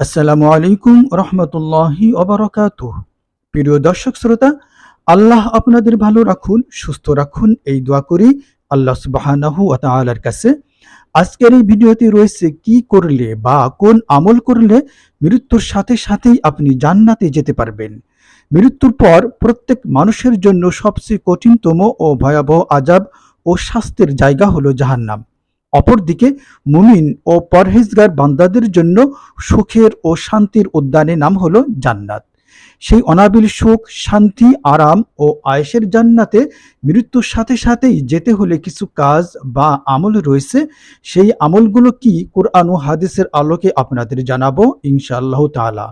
আসসালামু আলাইকুম রহমতুল্লাহি ওবারাকাতুহ। প্রিয় দর্শক শ্রোতা, আল্লাহ আপনাদের ভালো রাখুন, সুস্থ রাখুন, এই দোয়া করি আল্লাহ সুবহানাহু ওয়া তাআলার কাছে। আজকের এই ভিডিওতে রয়েছে কি করলে বা কোন আমল করলে মৃত্যুর সাথে সাথেই আপনি জান্নাতে যেতে পারবেন। মৃত্যুর পর প্রত্যেক মানুষের জন্য সবচেয়ে কঠিনতম ও ভয়াবহ আযাব ও শাস্তির জায়গা হলো জাহান্নাম। অপরদিকে মুমিন ও পরহেজগার বান্দাদের জন্য সুখের ও শান্তির উদ্যানের নাম হলো জান্নাত। সেই অনাবিল সুখ, শান্তি, আরাম ও আয়েশের জান্নাতে মৃত্যুর সাথে সাথেই যেতে হলে কিছু কাজ বা আমল রয়েছে। সেই আমলগুলো কি কোরআন ও হাদিসের আলোকে আপনাদের জানাবো ইনশাআল্লাহ তাআলা।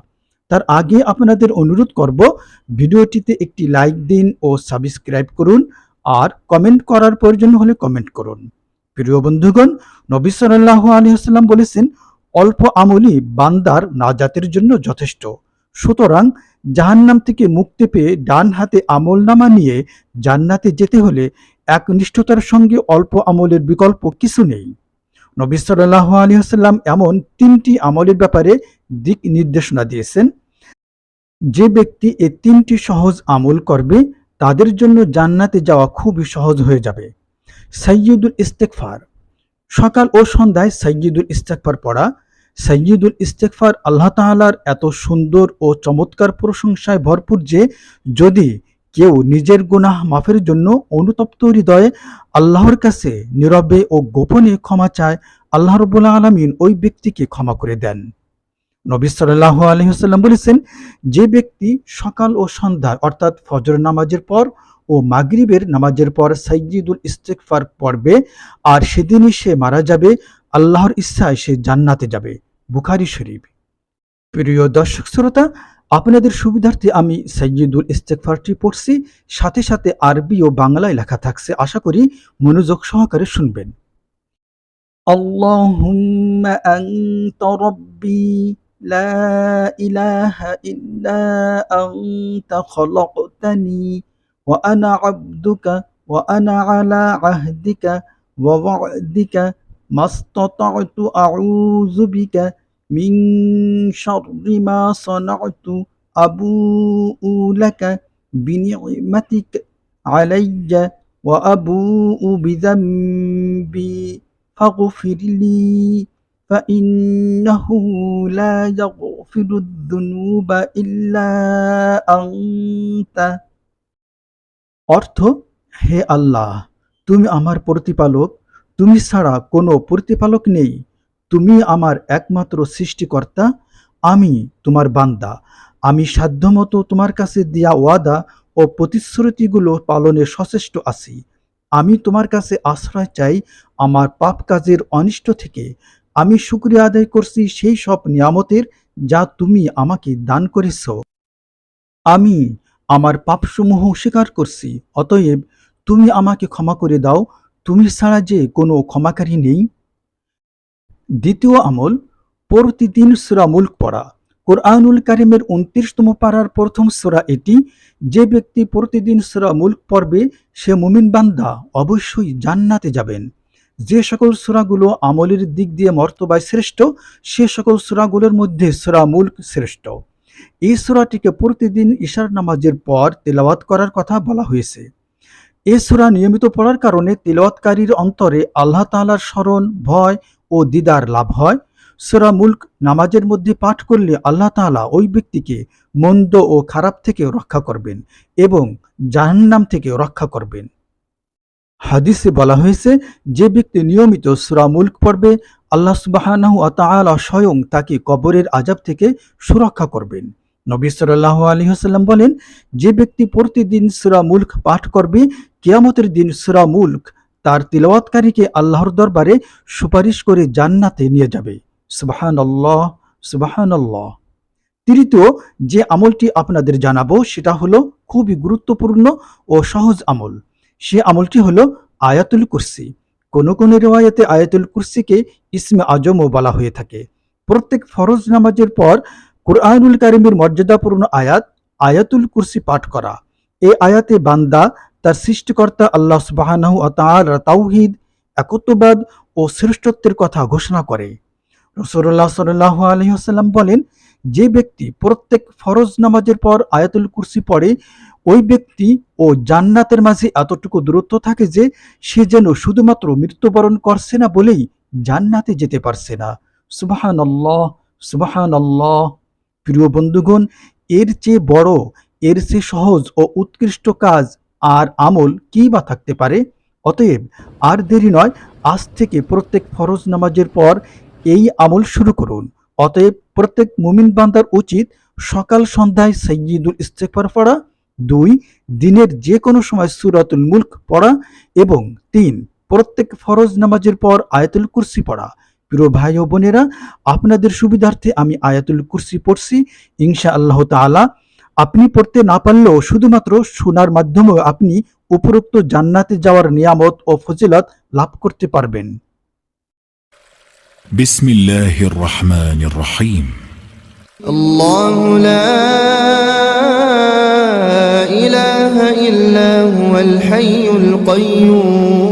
তার আগে আপনাদের অনুরোধ করব, ভিডিওটিতে একটি লাইক দিন ও সাবস্ক্রাইব করুন, আর কমেন্ট করার প্রয়োজন হলে কমেন্ট করুন। প্রিয় বন্ধুগণ, নবী সাল্লাল্লাহু আলাইহি ওয়াসাল্লাম বলেছেন, অল্প আমলই বান্দার নাজাতের জন্য যথেষ্ট। সুতরাং জাহান্নাম থেকে মুক্তি পেয়ে ডান হাতে আমলনামা নিয়ে জান্নাতে যেতে হলে একনিষ্ঠতার সঙ্গে অল্প আমলের বিকল্প কিছু নেই। নবী সাল্লাল্লাহু আলাইহি ওয়াসাল্লাম এমন 3টি আমলের ব্যাপারে দিক নির্দেশনা দিয়েছেন। যে ব্যক্তি এই 3টি সহজ আমল করবে তাদের জন্য জান্নাতে যাওয়া খুবই সহজ হয়ে যাবে। সাইয়্যিদুল ইস্তেগফার, সকাল ও সন্ধ্যায় সাইয়্যিদুল ইস্তেগফার পড়া। সাইয়্যিদুল ইস্তেগফার আল্লাহ তাআলার এত সুন্দর ও চমৎকার প্রশংসায় ভরপুর যে যদি কেউ নিজের গুনাহ মাফের জন্য অনুতপ্ত হৃদয়ে আল্লাহর কাছে নীরবে ও গোপনে ক্ষমা চায়, আল্লাহ রাব্বুল আলামিন ওই ব্যক্তিকে ক্ষমা করে দেন। নবী সাল্লাল্লাহু আলাইহি ওয়াসাল্লাম বলেছেন, যে ব্যক্তি সকাল ও সন্ধ্যায় অর্থাৎ ফজর নামাজের পর ও মাগরিবের নামাজের পর সাইয়্যিদুল ইস্তেগফার পড়বে আর সেদিনই সে মারা যাবে, আল্লাহর ইচ্ছায় সে জান্নাতে যাবে। বুখারী শরীফ। প্রিয় দর্শক শ্রোতা, আপনাদের সুবিধার্থে আমি সাইয়্যিদুল ইস্তেগফারটি পড়ছি, সাথে সাথে আরবি ও বাংলায় লেখা থাকছে। আশা করি মনোযোগ সহকারে শুনবেন। আল্লাহুম্মা আনতা রাব্বি লা ইলাহা ইল্লা আনতা খলাকতানি ওয়া আনা আবদুকা ওয়া আনা আলা আহদিকা ওয়া ওয়া'দিকা মাসতাতা'তু আউযু বিকা মিন শাররি মা সানা'তু আবুউ লাকা বিনি'মাতিকা আলাইয়া ওয়া আবুউ বিযামবি ফাগফির লি ফাইন্নাহু লা ইয়াগফিরুয যুনুবা ইল্লা আনতা। অর্থ: হে আল্লাহ, তুমি আমার প্রতিপালক, তুমি ছাড়া কোনো প্রতিপালক নেই, তুমি আমার একমাত্র সৃষ্টিকর্তা, আমি তোমার বান্দা। আমি সাধ্যমতো তোমার কাছে দেয়া ওয়াদা ও প্রতিশ্রুতিগুলো পালনে সচেষ্ট আছি। আমি তোমার কাছে আশ্রয় চাই আমার পাপ কাজের অনিষ্ট থেকে। আমি শুকরিয়া আদায় করছি সেই সব নিয়ামতের যা তুমি আমাকে দান করেছ। আমি আমার পাপসমূহ স্বীকার করছি, অতএব তুমি আমাকে ক্ষমা করে দাও, তুমি ছাড়া যে কোনো ক্ষমাকারী নেই। দ্বিতীয় আমল, প্রতিদিন সূরা মুলক পড়া। কোরআনুল কারীমের 29তম পারার প্রথম সূরা এটি। যে ব্যক্তি প্রতিদিন সূরা মুলক পড়বে সে মুমিন বান্দা অবশ্যই জান্নাতে যাবেন। যে সকল সূরাগুলো আমলের দিক দিয়ে মর্তবায় শ্রেষ্ঠ, সে সকল সূরাগুলোর মধ্যে সূরা মুলক শ্রেষ্ঠ। এই সূরাটিকে প্রতিদিন ইশার নামাজের পর তিলাওয়াত করার কথা বলা হয়েছে। এই সূরা নিয়মিত পড়ার কারণে তিলাওয়াতকারীর অন্তরে আল্লাহ তাআলার স্মরণ, ভয় ও দিদার লাভ হয়। সূরা মুলক নামাজের মধ্যে পাঠ করলে আল্লাহ তাআলা ওই ব্যক্তিকে মন্দ ও খারাপ থেকে রক্ষা করবেন এবং জাহান্নাম থেকে রক্ষা করবেন। হাদিসে বলা হয়েছে, যে ব্যক্তি নিয়মিত সূরা মুলক পড়বে আল্লাহ সুবহানাহু ওয়া তাআলা স্বয়ং তাকে কবরের আযাব থেকে সুরক্ষা করবেন। নবী সাল্লাল্লাহু আলাইহি ওয়াসাল্লাম বলেন, যে ব্যক্তি প্রতিদিন সূরা মুলক পাঠ করবে কিয়ামতের দিন সূরা মুলক তার তিলাওয়াতকারীকে আল্লাহর দরবারে সুপারিশ করে জান্নাতে নিয়ে যাবে। সুবহানাল্লাহ, সুবহানাল্লাহ। তৃতীয় যে আমলটি আপনাদের জানাবো সেটা হলো খুবই গুরুত্বপূর্ণ ও সহজ আমল। সে আমলটি হলো আয়াতুল কুরসি। কোন কোন রিওয়ায়াতে আয়াতুল কুরসিকে ইসমে আজমও বলা হয়ে থাকে। প্রত্যেক ফরজ নামাজের পর কুরআনুল কারীমের মর্যাদাপূর্ণ আয়াত আয়াতুল কুরসি পাঠ করা। এই আয়াতে বান্দা তার সৃষ্টিকর্তা আল্লাহ সুবহানাহু ওয়া তাআলার তাওহীদ, একত্ববাদ ও শ্রেষ্ঠত্বের কথা ঘোষণা করে। রাসূলুল্লাহ সাল্লাল্লাহু আলাইহি ওয়াসাল্লাম বলেন, যে ব্যক্তি প্রত্যেক ফরজ নামাজের পর আয়াতুল কুরসি পড়ে ওই ব্যক্তি ও জান্নাতের মাঝে এতটুকু দূরত্ব থাকে যে সে যেন শুধুমাত্র মৃত্যুবরণ করছে না বলেই জান্নাতে যেতে পারছে না। সুবহানাল্লাহ, সুবহানাল্লাহ। প্রিয় বন্ধুগণ, এর চেয়ে বড়, এর চেয়ে সহজ ও উৎকৃষ্ট কাজ আর আমল কি বা থাকতে পারে? অতএব আর দেরি নয়, আজ থেকে প্রত্যেক ফরজ নামাজের পর এই আমল শুরু করুন। অতএব প্রত্যেক মুমিন বান্দার উচিত সকাল সন্ধ্যায় সাইয়্যিদুল ইস্তেগফার পড়া, 2 দিনের যে কোনো সময় সূরাতুল মুলক পড়া এবং 3 প্রত্যেক ফরজ নামাজের পর আয়াতুল কুরসি পড়া। প্রিয় ভাই ও বোনেরা, আপনাদের সুবিধার্থে আমি আয়াতুল কুরসি পড়ছি। ইনশাআল্লাহ তাআলা আপনি পড়তে না পারলেও শুধুমাত্র শোনার মাধ্যমেও আপনি উপরোক্ত জান্নাতে যাওয়ার নিয়ামত ও ফজিলত লাভ করতে পারবেন। বিসমিল্লাহির রহমানির রহিম। আল্লাহু লা ইলাহা ইল্লা হুয়াল হাইয়ুল কাইয়্যুম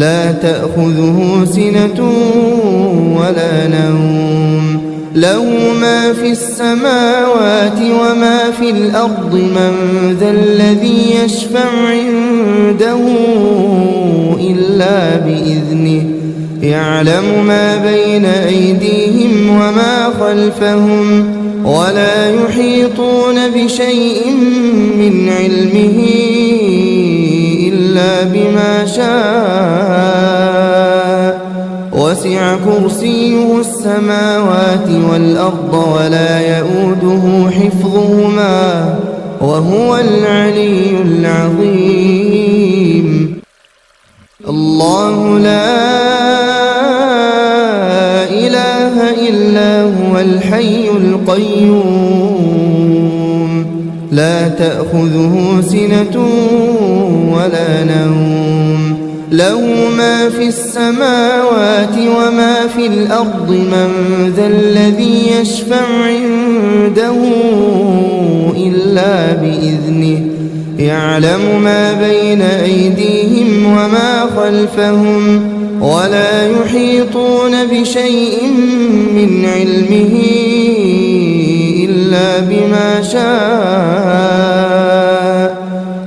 লা তাখুযুহু সিনাতুন ওয়া লা নাওম লাহু মা ফিস সামাওয়াতি ওয়া মা ফিল আরদি মান যাল্লাযী ইয়াশফা'ু 'ইনদাহু ইল্লা বিইذনিহি يعلم ما بين أيديهم وما خلفهم ولا يحيطون بشيء من علمه إلا بما شاء وسع كرسيه السماوات والأرض ولا يؤوده حفظهما وهو العلي العظيم. الله لا إله إلا هو الحي القيوم لا تأخذه سنة ولا نوم له ما في السماوات وما في الأرض من ذا الذي يشفع عنده إلا بإذنه يعلم ما بين أيديهم وما خلفهم ولا يحيطون بشيء من علمه إلا بما شاء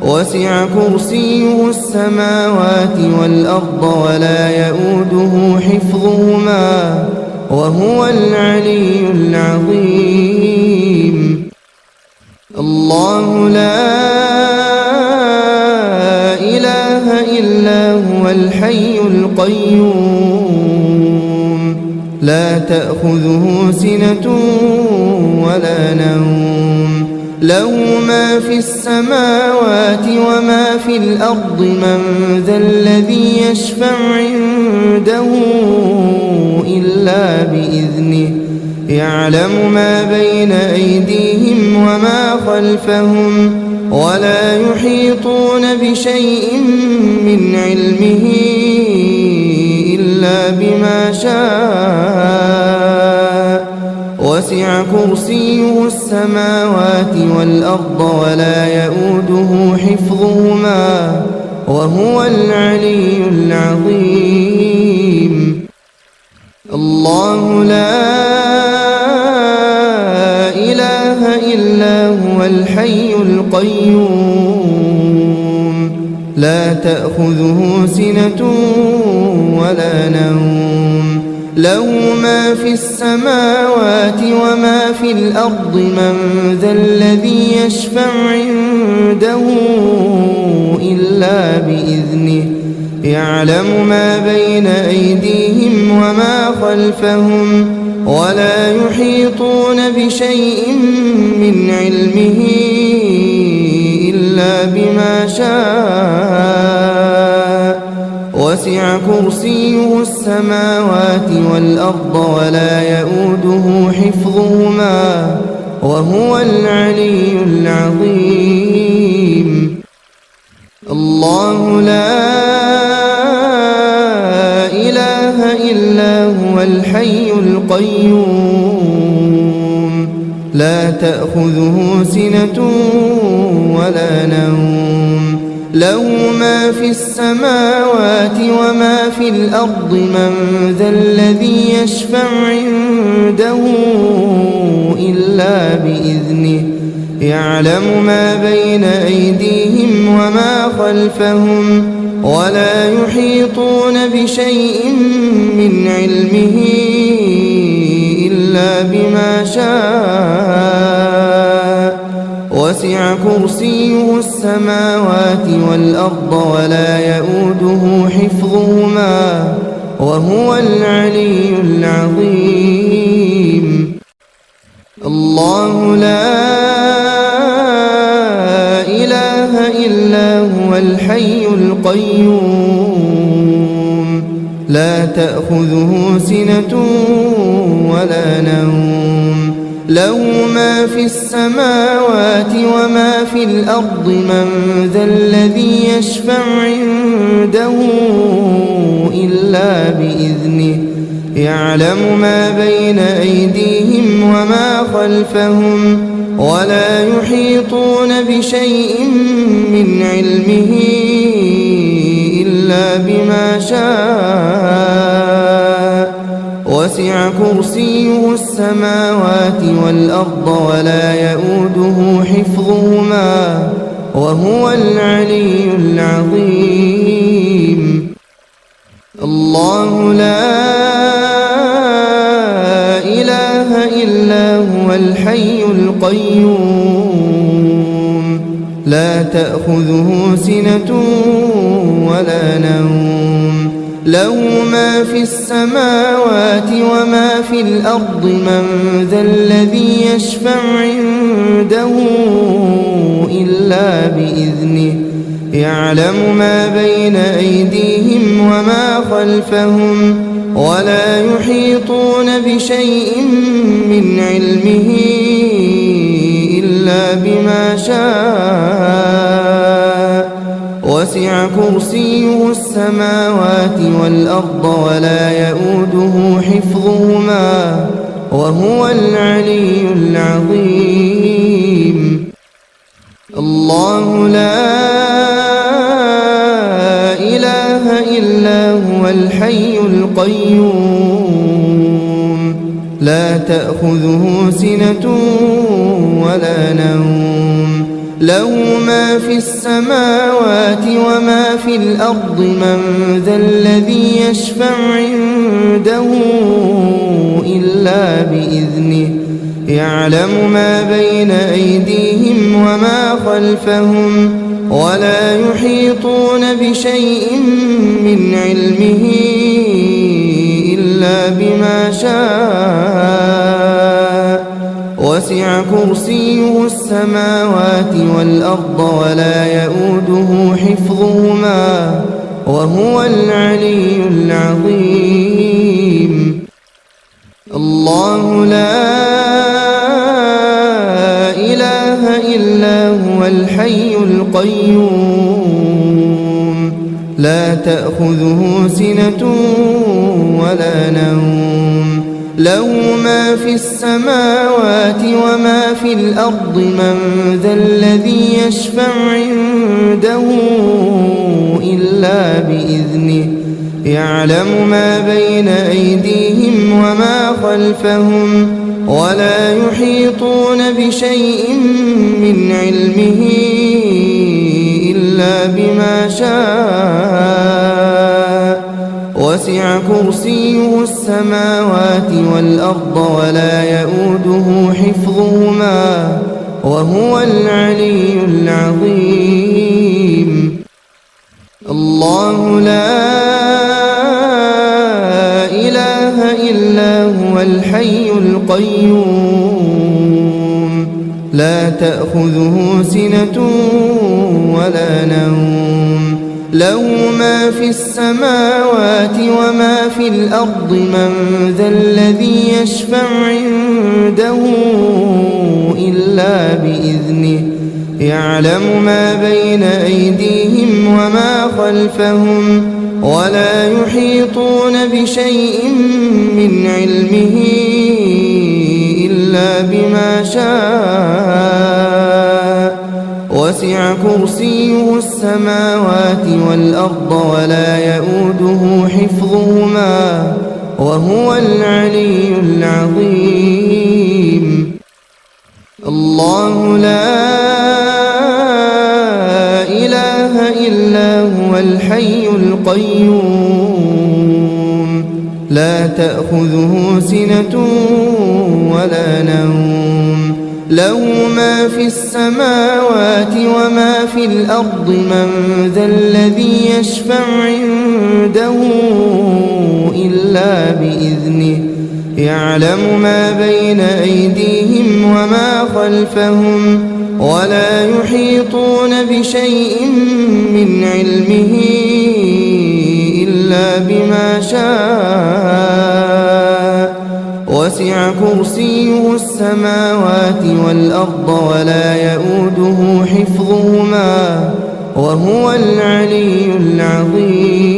وسع كرسيه السماوات والأرض ولا يؤوده حفظهما وهو العلي العظيم. الله لا إله إلا هو الحي القيوم لا تأخذه سنة ولا نوم له ما في السماوات وما في الأرض من ذا الذي يشفع عنده إلا بإذنه يعلم ما بين أيديهم وما خلفهم ولا يحيطون بشيء من علمه إلا بما شاء وسع كرسيه السماوات والأرض ولا يؤوده حفظهما وهو العلي العظيم. الله لا إله إلا هو الحي القيوم لا تأخذه سنة ولا نوم له ما في السماوات وما في الأرض من ذا الذي يشفع عنده إلا بإذنه يعلم ما بين أيديهم وما خلفهم ولا يحيطون بشيء من علمه إلا بما شاء وسع كرسيه السماوات والأرض ولا يؤوده حفظهما وهو العلي العظيم. الله لا إله إلا هو الحي القيوم لا تأخذه سنة ولا نوم له ما في السماوات وما في الأرض من ذا الذي يشفع عنده يعلم ما بين أيديهم وما خلفهم ولا يحيطون بشيء من علمه إلا بما شاء وسع كرسيه السماوات والأرض ولا يؤوده حفظهما وهو العلي العظيم الله لا إله إلا هو الحي القيوم لا تأخذه سنة ولا نوم له ما في السماوات وما في الأرض من ذا الذي يشفع عنده إلا بإذنه يعلم ما بين أيديهم وما خلفهم ولا يحيطون بشيء من علمه إلا بما شاء وسع كرسيه السماوات والأرض ولا يؤوده حفظهما وهو العلي العظيم الله لا إله إلا هو الحي القيوم لا تأخذه سنة ولا نوم له ما في السماوات وما في الأرض من ذا الذي يشفع عنده إلا بإذنه يعلم ما بين أيديهم وما خلفهم ولا يحيطون بشيء من علمه إلا بما شاء وسع كرسيه السماوات والأرض ولا يؤوده حفظهما وهو العلي العظيم الله لا إله إلا هو الحي القيوم لا تأخذه سنة ولا نوم له ما في السماوات وما في الأرض من ذا الذي يشفع عنده إلا بإذنه يعلم ما بين أيديهم وما خلفهم ولا يحيطون بشيء من علمه إلا بما شاء وسع كرسيه السماوات والأرض ولا يؤوده حفظهما وهو العلي العظيم الله لا إله إلا هو الحي القيوم لا تأخذه سنة ولا نوم له ما في السماوات وما في الأرض من ذا الذي يشفع عنده إلا بإذنه يعلم ما بين أيديهم وما خلفهم ولا يحيطون بشيء من علمه إلا بما شاء وسع كرسيه السماوات والأرض ولا يؤوده حفظهما وهو العلي العظيم الله لا إله إلا هو الحي القيوم لا تأخذه سنة ولا نوم له ما في السماوات وما في الأرض من ذا الذي يشفع عنده إلا بإذنه يعلم ما بين أيديهم وما خلفهم ولا يحيطون بشيء من علمه إلا بما شاء وسع كرسيه السماوات والأرض ولا يؤوده حفظهما وهو العلي العظيم الله لا لا تأخذه سنة ولا نوم له ما في السماوات وما في الأرض من ذا الذي يشفع عنده إلا بإذنه يعلم ما بين أيديهم وما خلفهم ولا يحيطون بشيء من علمه إلا بما شاء وسع كرسيه السماوات والأرض ولا يؤوده حفظهما وهو العلي العظيم